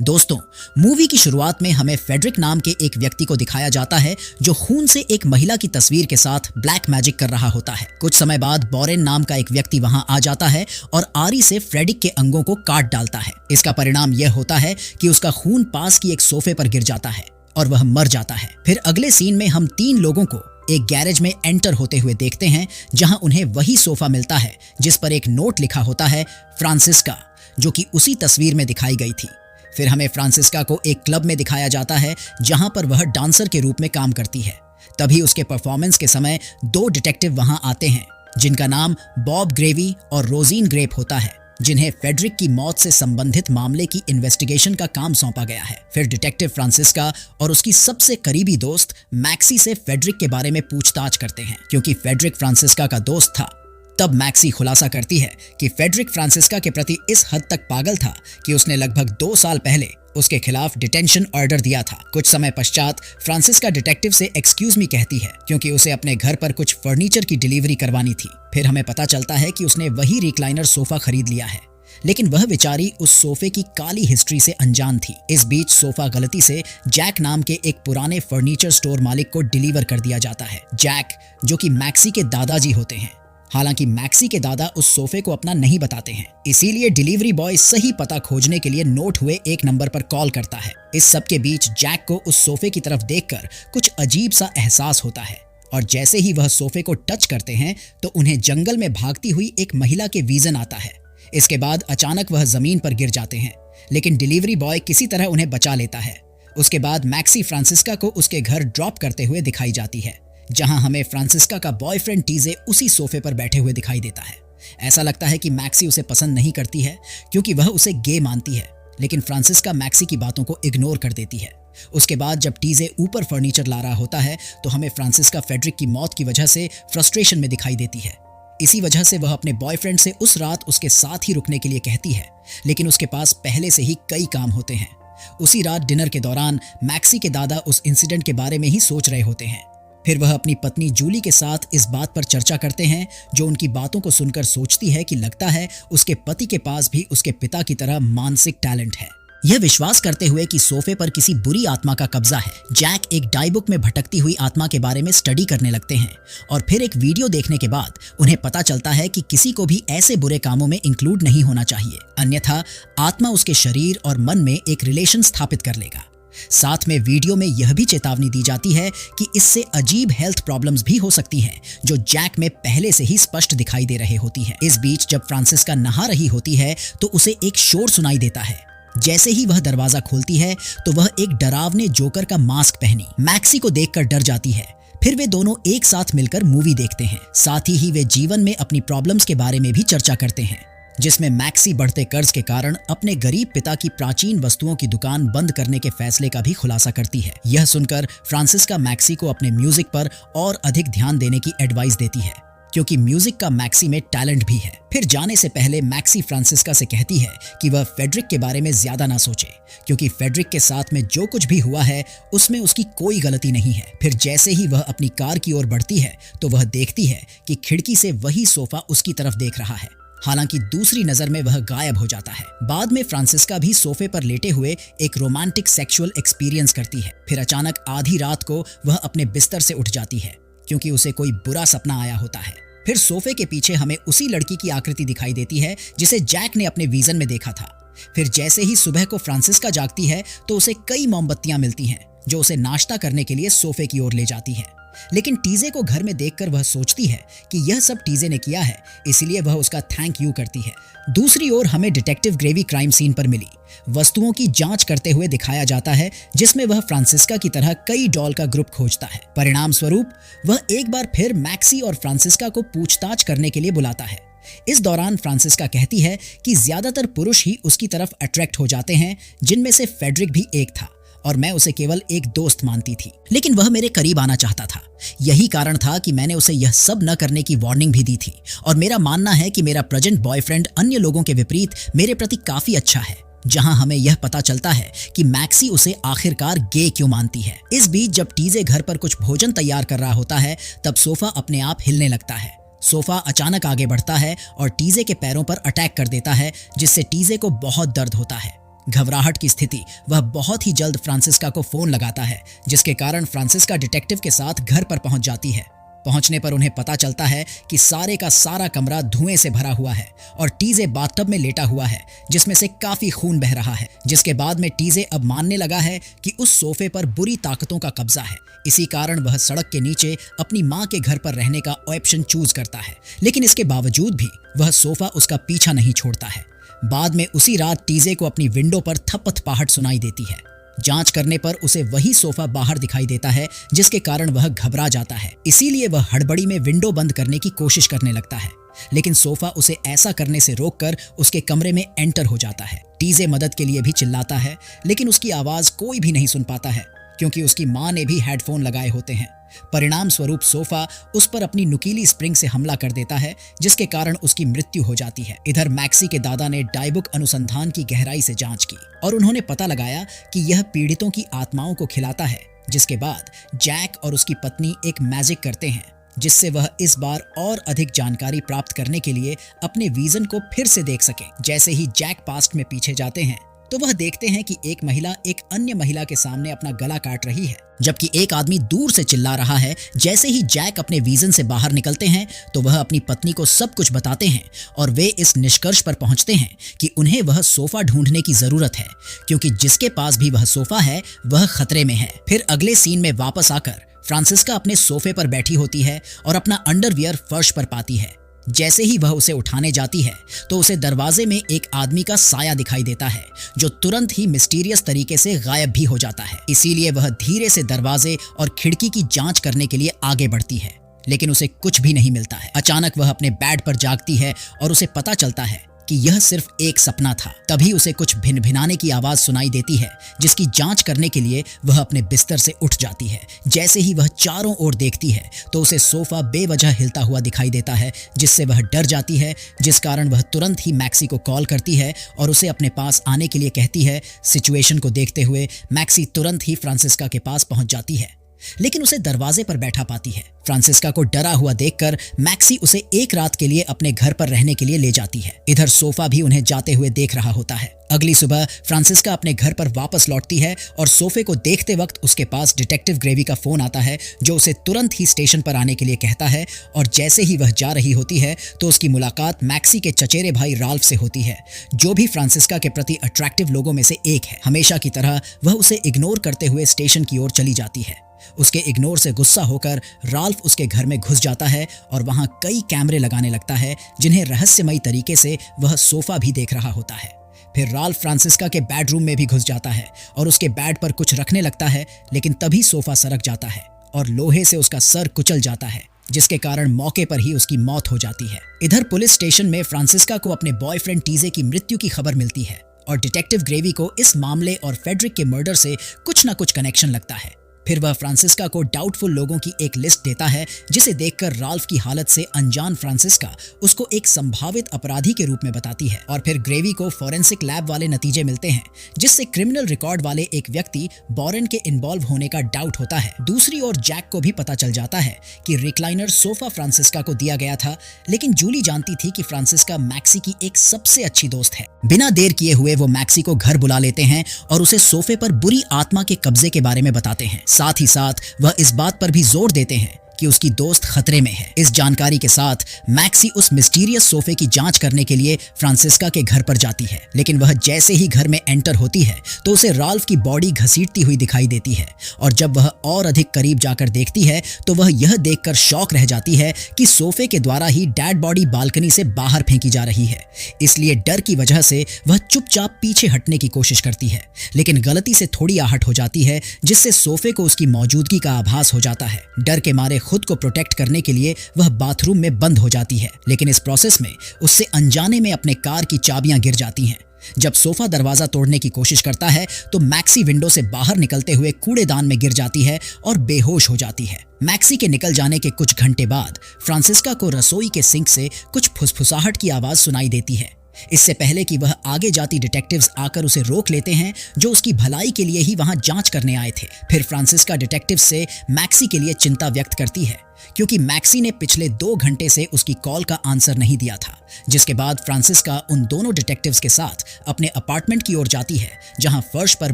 दोस्तों, मूवी की शुरुआत में हमें फेडरिक नाम के एक व्यक्ति को दिखाया जाता है जो खून से एक महिला की तस्वीर के साथ ब्लैक मैजिक कर रहा होता है। कुछ समय बाद बोरेन नाम का एक व्यक्ति वहां आ जाता है और आरी से फ्रेडिक के अंगों को काट डालता है। इसका परिणाम यह होता है कि उसका खून पास की एक सोफे पर गिर जाता है और वह मर जाता है। फिर अगले सीन में हम 3 लोगों को एक गैरेज में एंटर होते हुए देखते हैं, जहां उन्हें वही सोफा मिलता है जिस पर एक नोट लिखा होता है फ्रांसिस्का, जो कि उसी तस्वीर में दिखाई गई थी। फिर हमें फ्रांसिस्का को एक क्लब में दिखाया जाता है जहां पर वह डांसर के रूप में काम करती है। तभी उसके परफॉर्मेंस के समय 2 डिटेक्टिव वहां आते हैं जिनका नाम बॉब ग्रेवी और रोजीन ग्रेप होता है, जिन्हें फेडरिक की मौत से संबंधित मामले की इन्वेस्टिगेशन का काम सौंपा गया है। फिर डिटेक्टिव फ्रांसिस्का और उसकी सबसे करीबी दोस्त मैक्सी से फेडरिक के बारे में पूछताछ करते हैं। क्योंकि फेडरिक फ्रांसिस्का का दोस्त था, तब मैक्सी खुलासा करती है कि फेडरिक फ्रांसिस्का के प्रति इस हद तक पागल था कि उसने लगभग 2 साल पहले उसके खिलाफ डिटेंशन ऑर्डर दिया था। कुछ समय पश्चात Franziska detective say excuse me कहती है क्योंकि उसे अपने घर पर कुछ फर्नीचर की डिलीवरी करवानी थी। फिर हमें पता चलता है कि उसने वही रिक्लाइनर सोफा खरीद लिया है, लेकिन वह बेचारी उस सोफे की काली हिस्ट्री से अनजान थी। इस बीच सोफा गलती से जैक नाम के एक पुराने फर्नीचर स्टोर मालिक को डिलीवर कर दिया जाता है। जैक, जो कि मैक्सी के दादाजी होते हैं। हालांकि मैक्सी के दादा उस सोफे को अपना नहीं बताते हैं, इसीलिए डिलीवरी बॉय सही पता खोजने के लिए नोट हुए एक नंबर पर कॉल करता है। इस सब के बीच जैक को उस सोफे की तरफ देखकर कुछ अजीब सा एहसास होता है और जैसे ही वह सोफे को टच करते हैं तो उन्हें जंगल में भागती हुई एक महिला के विजन आता है। इसके बाद अचानक वह जमीन पर गिर जाते हैं, लेकिन डिलीवरी बॉय किसी तरह उन्हें बचा लेता है। उसके बाद मैक्सी फ्रांसिस्का को उसके घर ड्रॉप करते हुए दिखाई जाती है, जहां हमें फ्रांसिस्का का बॉयफ्रेंड टीजे उसी सोफे पर बैठे हुए दिखाई देता है। ऐसा लगता है कि मैक्सी उसे पसंद नहीं करती है क्योंकि वह उसे गे मानती है, लेकिन फ्रांसिस्का मैक्सी की बातों को इग्नोर कर देती है। उसके बाद जब टीजे ऊपर फर्नीचर ला रहा होता है तो हमें फ्रांसिस्का फेडरिक की मौत की वजह से फ्रस्ट्रेशन में दिखाई देती है। इसी वजह से वह अपने बॉयफ्रेंड से उस रात उसके साथ ही रुकने के लिए कहती है, लेकिन उसके पास पहले से ही कई काम होते हैं। उसी रात डिनर के दौरान मैक्सी के दादा उस इंसिडेंट के बारे में ही सोच रहे होते हैं। फिर वह अपनी पत्नी जूली के साथ इस बात पर चर्चा करते हैं, जो उनकी बातों को सुनकर सोचती है कि लगता है उसके पति के पास भी उसके पिता की तरह मानसिक टैलेंट है। यह विश्वास करते हुए कि सोफे पर किसी बुरी आत्मा का कब्जा है, जैक एक डाई बुक में भटकती हुई आत्मा के बारे में स्टडी करने लगते हैं और फिर एक वीडियो देखने के बाद उन्हें पता चलता है कि किसी को भी ऐसे बुरे कामों में इंक्लूड नहीं होना चाहिए, अन्यथा आत्मा उसके शरीर और मन में एक रिलेशन स्थापित कर लेगा। साथ में वीडियो में यह भी चेतावनी दी जाती है कि इससे अजीब हेल्थ प्रॉब्लम्स भी हो सकती हैं, जो जैक में पहले से ही स्पष्ट दिखाई दे रहे होती हैं। इस बीच जब फ्रांसिस्का नहा रही होती है तो उसे एक शोर सुनाई देता है। जैसे ही वह दरवाजा खोलती है तो वह एक डरावने जोकर का मास्क पहनी मैक्सी को देखकर डर जाती है। फिर वे दोनों एक साथ मिलकर मूवी देखते हैं। साथ ही वे जीवन में अपनी प्रॉब्लम्स के बारे में भी चर्चा करते हैं, जिसमें मैक्सी बढ़ते कर्ज के कारण अपने गरीब पिता की प्राचीन वस्तुओं की दुकान बंद करने के फैसले का भी खुलासा करती है। यह सुनकर फ्रांसिस्का मैक्सी को अपने म्यूजिक पर और अधिक ध्यान देने की एडवाइस देती है, क्योंकि म्यूजिक का मैक्सी में टैलेंट भी है। फिर जाने से पहले मैक्सी फ्रांसिस्का से कहती है कि वह फेडरिक के बारे में ज्यादा ना सोचे, क्योंकि फेडरिक के साथ में जो कुछ भी हुआ है उसमें उसकी कोई गलती नहीं है। फिर जैसे ही वह अपनी कार की ओर बढ़ती है तो वह देखती है कि खिड़की से वही सोफा उसकी तरफ देख रहा है, हालांकि दूसरी नजर में वह गायब हो जाता है। बाद में फ्रांसिस्का भी सोफे पर लेटे हुए एक रोमांटिक सेक्सुअल एक्सपीरियंस करती है। फिर अचानक आधी रात को वह अपने बिस्तर से उठ जाती है क्योंकि उसे कोई बुरा सपना आया होता है। फिर सोफे के पीछे हमें उसी लड़की की आकृति दिखाई देती है जिसे जैक ने अपने विजन में देखा था। फिर जैसे ही सुबह को फ्रांसिस्का जागती है तो उसे कई मोमबत्तियां मिलती हैं, जो उसे नाश्ता करने के लिए सोफे की ओर ले जाती है। लेकिन टीजे को घर में देखकर वह सोचती है कि यह सब टीजे ने किया है, इसलिए वह उसका थैंक यू करती है। दूसरी ओर हमें डिटेक्टिव ग्रेवी क्राइम सीन पर मिली वस्तुओं की जांच करते हुए दिखाया जाता है, जिसमें वह फ्रांसिस्का की तरह कई डॉल का ग्रुप खोजता है। परिणाम स्वरूप वह एक बार फिर मैक्सी और फ्रांसिस्का को पूछताछ करने के लिए बुलाता है। इस दौरान फ्रांसिस्का कहती है कि ज्यादातर पुरुष ही उसकी तरफ अट्रैक्ट हो जाते हैं, जिनमें से फेडरिक भी एक था और मैं उसे केवल एक दोस्त मानती थी, लेकिन वह मेरे करीब आना चाहता था। यही कारण था कि मैंने उसे यह सब न करने की वार्निंग भी दी थी और मेरा मानना है कि मेरा प्रेजेंट बॉयफ्रेंड अन्य लोगों के विपरीत मेरे प्रति काफी अच्छा है। जहां हमें यह पता चलता है कि मैक्सी उसे आखिरकार गे क्यों मानती है। इस बीच जब टीजे घर पर कुछ भोजन तैयार कर रहा होता है तब सोफा अपने आप हिलने लगता है। सोफा अचानक आगे बढ़ता है और टीजे के पैरों पर अटैक कर देता है, जिससे टीजे को बहुत दर्द होता है। घबराहट की स्थिति वह बहुत ही जल्द फ्रांसिस्का को फोन लगाता है, जिसके कारण फ्रांसिस्का डिटेक्टिव के साथ घर पर पहुंच जाती है। पहुंचने पर उन्हें पता चलता है कि सारे का सारा कमरा धुएं से भरा हुआ है और टीजे बाथटब में लेटा हुआ है, जिसमें से काफी खून बह रहा है। जिसके बाद में टीजे अब मानने लगा है कि उस सोफे पर बुरी ताकतों का कब्जा है। इसी कारण वह सड़क के नीचे अपनी माँ के घर पर रहने का ऑप्शन चूज करता है, लेकिन इसके बावजूद भी वह सोफा उसका पीछा नहीं छोड़ता है। बाद में उसी रात टीजे को अपनी विंडो पर थपथपाहट सुनाई देती है। जांच करने पर उसे वही सोफा बाहर दिखाई देता है, जिसके कारण वह घबरा जाता है। इसीलिए वह हड़बड़ी में विंडो बंद करने की कोशिश करने लगता है, लेकिन सोफा उसे ऐसा करने से रोककर उसके कमरे में एंटर हो जाता है। टीजे मदद के लिए भी चिल्लाता है, लेकिन उसकी आवाज कोई भी नहीं सुन पाता है, क्योंकि उसकी माँ ने भी हेडफोन लगाए होते हैं। परिणाम स्वरूप सोफा उस पर अपनी नुकीली स्प्रिंग से हमला कर देता है, जिसके कारण उसकी मृत्यु हो जाती है। इधर मैक्सी के दादा ने डायबुक अनुसंधान की गहराई से जांच की और उन्होंने पता लगाया कि यह पीड़ितों की आत्माओं को खिलाता है। जिसके बाद जैक और उसकी पत्नी एक मैजिक करते हैं, जिससे वह इस बार और अधिक जानकारी प्राप्त करने के लिए अपने विजन को फिर से देख सके। जैसे ही जैक पास्ट में पीछे जाते हैं तो वह देखते हैं कि एक महिला एक अन्य महिला के सामने अपना गला काट रही है, जबकि एक आदमी दूर से चिल्ला रहा है। जैसे ही जैक अपने विजन से बाहर निकलते हैं तो वह अपनी पत्नी को सब कुछ बताते हैं और वे इस निष्कर्ष पर पहुंचते हैं कि उन्हें वह सोफा ढूंढने की जरूरत है, क्योंकि जिसके पास भी वह सोफा है वह खतरे में है। फिर अगले सीन में वापस आकर फ्रांसिस्का अपने सोफे पर बैठी होती है और अपना अंडरवियर फर्श पर पाती है। जैसे ही वह उसे उठाने जाती है तो उसे दरवाजे में एक आदमी का साया दिखाई देता है, जो तुरंत ही मिस्टीरियस तरीके से गायब भी हो जाता है। इसीलिए वह धीरे से दरवाजे और खिड़की की जांच करने के लिए आगे बढ़ती है, लेकिन उसे कुछ भी नहीं मिलता है। अचानक वह अपने बेड पर जागती है और उसे पता चलता है कि यह सिर्फ एक सपना था। तभी उसे कुछ भिनभिनाने की आवाज सुनाई देती है, जिसकी जांच करने के लिए वह अपने बिस्तर से उठ जाती है। जैसे ही वह चारों ओर देखती है तो उसे सोफा बेवजह हिलता हुआ दिखाई देता है, जिससे वह डर जाती है, जिस कारण वह तुरंत ही मैक्सी को कॉल करती है और उसे अपने पास आने के लिए कहती है। सिचुएशन को देखते हुए मैक्सी तुरंत ही फ्रांसिस्का के पास पहुंच जाती है, लेकिन उसे दरवाजे पर बैठा पाती है। फ्रांसिस्का को डरा हुआ देखकर मैक्सी उसे एक रात के लिए अपने घर पर रहने के लिए ले जाती है। इधर सोफा भी उन्हें जाते हुए देख रहा होता है। अगली सुबह फ्रांसिस्का अपने घर पर वापस लौटती है और सोफे को देखते वक्त उसके पास डिटेक्टिव ग्रेवी का फोन आता है, जो उसे तुरंत ही स्टेशन पर आने के लिए कहता है। और जैसे ही वह जा रही होती है तो उसकी मुलाकात मैक्सी के चचेरे भाई राल्फ से होती है, जो भी फ्रांसिस्का के प्रति अट्रैक्टिव लोगों में से एक है। हमेशा की तरह वह उसे इग्नोर करते हुए स्टेशन की ओर चली जाती है। उसके इग्नोर से गुस्सा होकर राल्फ उसके घर में घुस जाता है और वहां कई कैमरे लगाने लगता है, जिन्हें रहस्यमयी तरीके से वह सोफा भी देख रहा होता है। फिर राल्फ फ्रांसिस्का के बेडरूम में भी घुस जाता है और उसके बेड पर कुछ रखने लगता है, लेकिन तभी सोफा सरक जाता है और लोहे से उसका सर कुचल जाता है, जिसके कारण मौके पर ही उसकी मौत हो जाती है। इधर पुलिस स्टेशन में फ्रांसिस्का को अपने बॉयफ्रेंड टीजे की मृत्यु की खबर मिलती है और डिटेक्टिव ग्रेवी को इस मामले और फेडरिक के मर्डर से कुछ न कुछ कनेक्शन लगता है। फिर वह फ्रांसिस्का को डाउटफुल लोगों की एक लिस्ट देता है, जिसे देखकर राल्फ की हालत से अनजान फ्रांसिस्का उसको एक संभावित अपराधी के रूप में बताती है। और फिर ग्रेवी को फॉरेंसिक लैब वाले नतीजे मिलते हैं, जिससे क्रिमिनल रिकॉर्ड वाले एक व्यक्ति बॉरेन के इन्वॉल्व होने का डाउट होता है। दूसरी ओर जैक को भी पता चल जाता है कि रिक्लाइनर सोफा फ्रांसिस्का को दिया गया था, लेकिन जूली जानती थी कि फ्रांसिस्का मैक्सी की एक सबसे अच्छी दोस्त है। बिना देर किए हुए वो मैक्सी को घर बुला लेते हैं और उसे सोफे पर बुरी आत्मा के कब्जे के बारे में बताते हैं। साथ ही साथ वह इस बात पर भी जोर देते हैं कि उसकी दोस्त खतरे में है। इस जानकारी के साथ मैक्सी उस मिस्टीरियस सोफे की जांच करने के लिए फ्रांसिस्का के घर पर जाती है, लेकिन वह जैसे ही घर में एंटर होती है तो उसे राल्फ की बॉडी घसीटती हुई दिखाई देती है। और जब वह और अधिक करीब जाकर देखती है तो वह यह देखकर शॉक रह जाती है कि सोफे के द्वारा ही डेड बॉडी बालकनी से बाहर फेंकी जा रही है। इसलिए डर की वजह से वह चुपचाप पीछे हटने की कोशिश करती है, लेकिन गलती से थोड़ी आहट हो जाती है, जिससे सोफे को उसकी मौजूदगी का आभास हो जाता है। डर के मारे खुद को प्रोटेक्ट करने के लिए वह बाथरूम में बंद हो जाती है, लेकिन इस प्रोसेस में उससे अनजाने में अपने कार की चाबियां गिर जाती हैं। जब सोफा दरवाजा तोड़ने की कोशिश करता है तो मैक्सी विंडो से बाहर निकलते हुए कूड़ेदान में गिर जाती है और बेहोश हो जाती है। मैक्सी के निकल जाने के कुछ घंटे बाद फ्रांसिस्का को रसोई के सिंक से कुछ फुसफुसाहट की आवाज सुनाई देती है। इससे पहले कि वह आगे जाती डिटेक्टिव्स आकर उसे रोक लेते हैं जो उसकी भलाई के लिए ही वहां जांच करने आए थे। फिर फ्रांसिस्का डिटेक्टिव से मैक्सी के लिए चिंता व्यक्त करती है क्योंकि मैक्सी ने पिछले 2 घंटे से उसकी कॉल का आंसर नहीं दिया था, जिसके बाद फ्रांसिस्का उन दोनों डिटेक्टिव्स के साथ अपने अपार्टमेंट की ओर जाती है जहां फर्श पर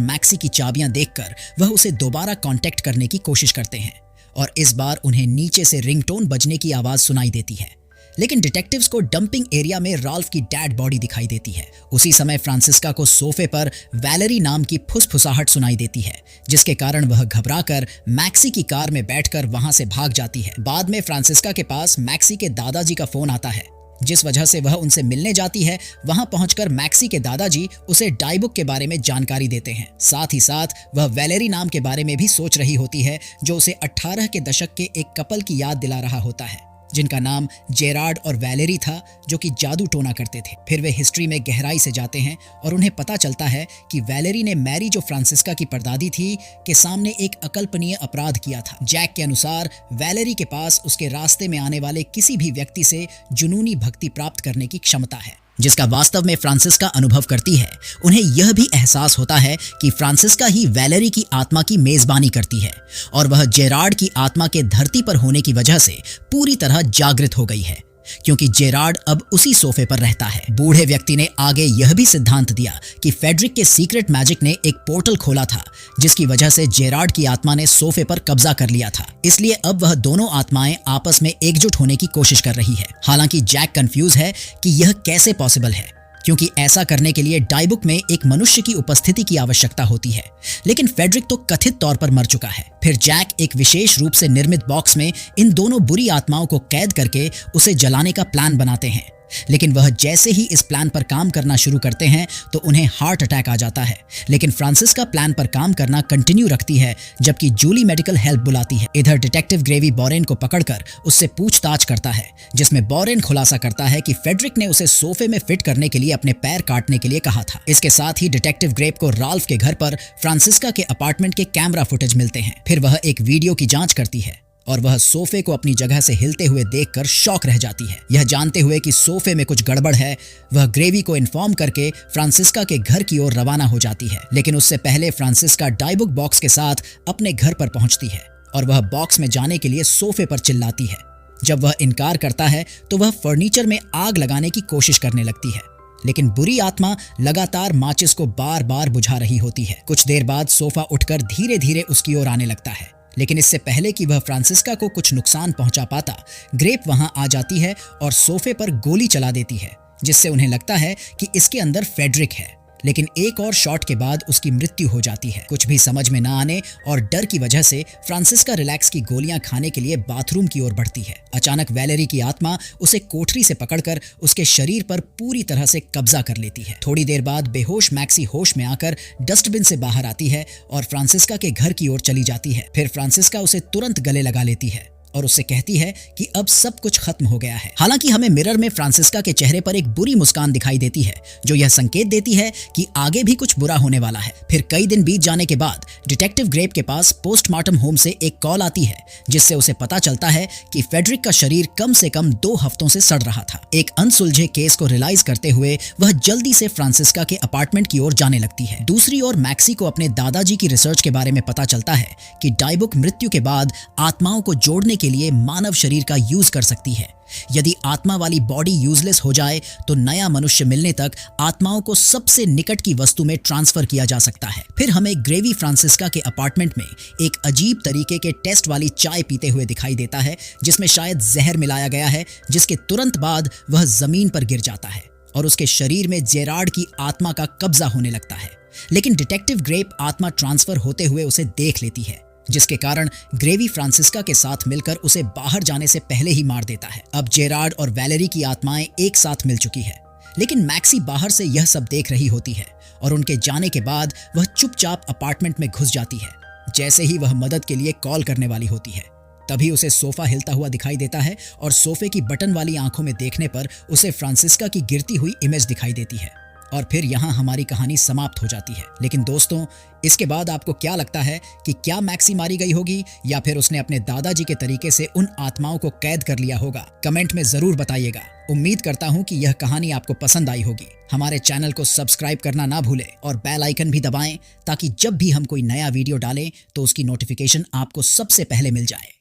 मैक्सी की चाबियां देखकर वह उसे दोबारा कांटेक्ट करने की कोशिश करते हैं और इस बार उन्हें नीचे से रिंगटोन बजने की आवाज सुनाई देती है। लेकिन डिटेक्टिव्स को डंपिंग एरिया में राल्फ की डेड बॉडी दिखाई देती है। उसी समय फ्रांसिस्का को सोफे पर वैलेरी नाम की फुसफुसाहट सुनाई देती है, जिसके कारण वह घबराकर मैक्सी की कार में बैठकर वहां से भाग जाती है। बाद में फ्रांसिस्का के पास मैक्सी के दादाजी का फोन आता है, जिस वजह से वह उनसे मिलने जाती है। वहां पहुंचकर मैक्सी के दादाजी उसे डायबुक के बारे में जानकारी देते हैं। साथ ही साथ वह वैलेरी नाम के बारे में भी सोच रही होती है जो उसे 18 के दशक के एक कपल की याद दिला रहा होता है जिनका नाम जेरार्ड और वैलेरी था, जो कि जादू टोना करते थे। फिर वे हिस्ट्री में गहराई से जाते हैं और उन्हें पता चलता है कि वैलेरी ने मैरी, जो फ्रांसिस्का की परदादी थी, के सामने एक अकल्पनीय अपराध किया था। जैक के अनुसार वैलेरी के पास उसके रास्ते में आने वाले किसी भी व्यक्ति से जुनूनी भक्ति प्राप्त करने की क्षमता है, जिसका वास्तव में फ्रांसिस्का अनुभव करती है। उन्हें यह भी एहसास होता है कि फ्रांसिस्का ही वैलेरी की आत्मा की मेजबानी करती है और वह जेरार्ड की आत्मा के धरती पर होने की वजह से पूरी तरह जागृत हो गई है, क्योंकि जेरार्ड अब उसी सोफे पर रहता है। बूढ़े व्यक्ति ने आगे यह भी सिद्धांत दिया कि फेड्रिक के सीक्रेट मैजिक ने एक पोर्टल खोला था, जिसकी वजह से जेरार्ड की आत्मा ने सोफे पर कब्जा कर लिया था। इसलिए अब वह दोनों आत्माएं आपस में एकजुट होने की कोशिश कर रही है। हालांकि जैक कंफ्यूज है कि यह कैसे पॉसिबल है, क्योंकि ऐसा करने के लिए डायबुक में एक मनुष्य की उपस्थिति की आवश्यकता होती है, लेकिन फेड्रिक तो कथित तौर पर मर चुका है। फिर जैक एक विशेष रूप से निर्मित बॉक्स में इन दोनों बुरी आत्माओं को कैद करके उसे जलाने का प्लान बनाते हैं। लेकिन वह जैसे ही इस प्लान पर काम करना शुरू करते हैं तो उन्हें हार्ट अटैक आ जाता है। लेकिन फ्रांसिस्का प्लान पर काम करना कंटिन्यू रखती है, जबकि जूली मेडिकल हेल्प बुलाती है। इधर डिटेक्टिव ग्रेवी बॉरेन को पकड़कर उससे पूछताछ करता है, जिसमें बॉरेन खुलासा करता है कि फेड्रिक ने उसे सोफे में फिट करने के लिए अपने पैर काटने के लिए कहा था। इसके साथ ही डिटेक्टिव ग्रेप को राल्फ के घर पर फ्रांसिस्का के अपार्टमेंट के कैमरा फुटेज मिलते हैं। फिर वह एक वीडियो की जांच करती है और वह सोफे को अपनी जगह से हिलते हुए देखकर शॉक रह जाती है। यह जानते हुए कि सोफे में कुछ गड़बड़ है, वह ग्रेवी को इन्फॉर्म करके फ्रांसिस्का के घर की ओर रवाना हो जाती है। लेकिन उससे पहले फ्रांसिस्का डायबुक बॉक्स के साथ अपने घर पर पहुंचती है और वह बॉक्स में जाने के लिए सोफे पर चिल्लाती है। जब वह इनकार करता है तो वह फर्नीचर में आग लगाने की कोशिश करने लगती है, लेकिन बुरी आत्मा लगातार माचिस को बार बार बुझा रही होती है। कुछ देर बाद सोफा उठकर धीरे धीरे उसकी ओर आने लगता है, लेकिन इससे पहले कि वह फ्रांसिस्का को कुछ नुकसान पहुंचा पाता, ग्रेप वहां आ जाती है और सोफे पर गोली चला देती है, जिससे उन्हें लगता है कि इसके अंदर फेड्रिक है। लेकिन एक और शॉट के बाद उसकी मृत्यु हो जाती है। कुछ भी समझ में न आने और डर की वजह से फ्रांसिस्का रिलैक्स की गोलियां खाने के लिए बाथरूम की ओर बढ़ती है। अचानक वैलेरी की आत्मा उसे कोठरी से पकड़कर उसके शरीर पर पूरी तरह से कब्जा कर लेती है। थोड़ी देर बाद बेहोश मैक्सी होश में आकर डस्टबिन से बाहर आती है और फ्रांसिस्का के घर की ओर चली जाती है। फिर फ्रांसिस्का उसे तुरंत गले लगा लेती है और उससे कहती है कि अब सब कुछ खत्म हो गया है। हालांकि हमें मिरर में फ्रांसिस्का के चेहरे पर एक बुरी मुस्कान दिखाई देती है, जो यह संकेत देती है कि आगे भी कुछ बुरा होने वाला है। फिर कई दिन बीत जाने के बाद डिटेक्टिव ग्रेप के पास पोस्टमार्टम होम से एक कॉल आती है, जिससे उसे पता चलता है कि फेड्रिक का शरीर कम से कम 2 हफ्तों से सड़ रहा था। एक अनसुलझे केस को रियलाइज करते हुए वह जल्दी से फ्रांसिस्का के अपार्टमेंट की ओर जाने लगती है। दूसरी ओर मैक्सी को अपने दादाजी की रिसर्च के बारे में पता चलता है कि डायबुक मृत्यु के बाद आत्माओं को जोड़ने के लिए मानव शरीर का यूज कर सकती है। यदि आत्मा वाली बॉडी यूजलेस हो जाए तो नया मनुष्य मिलने तक आत्माओं को सबसे निकट की वस्तु में ट्रांसफर किया जा सकता है। फिर हमें ग्रेवी फ्रांसिस्का के अपार्टमेंट में एक अजीब तरीके के टेस्ट वाली चाय पीते हुए दिखाई देता है, जिसमें शायद जहर मिलाया गया है, जिसके तुरंत बाद वह जमीन पर गिर जाता है और उसके शरीर में जेरार्ड की आत्मा का कब्जा होने लगता है। लेकिन डिटेक्टिव ग्रेप आत्मा ट्रांसफर होते हुए उसे देख लेती है, जिसके कारण ग्रेवी फ्रांसिस्का के साथ मिलकर उसे बाहर जाने से पहले ही मार देता है। अब जेरार्ड और वैलेरी की आत्माएं एक साथ मिल चुकी है, लेकिन मैक्सी बाहर से यह सब देख रही होती है और उनके जाने के बाद वह चुपचाप अपार्टमेंट में घुस जाती है। जैसे ही वह मदद के लिए कॉल करने वाली होती है, तभी उसे सोफा हिलता हुआ दिखाई देता है और सोफे की बटन वाली आंखों में देखने पर उसे फ्रांसिस्का की गिरती हुई इमेज दिखाई देती है और फिर यहाँ हमारी कहानी समाप्त हो जाती है। लेकिन दोस्तों, इसके बाद आपको क्या लगता है कि क्या मैक्सी मारी गई होगी या फिर उसने अपने दादाजी के तरीके से उन आत्माओं को कैद कर लिया होगा? कमेंट में जरूर बताइएगा। उम्मीद करता हूँ कि यह कहानी आपको पसंद आई होगी। हमारे चैनल को सब्सक्राइब करना ना भूलें और बेल आइकन भी दबाएं ताकि जब भी हम कोई नया वीडियो डालें तो उसकी नोटिफिकेशन आपको सबसे पहले मिल जाए।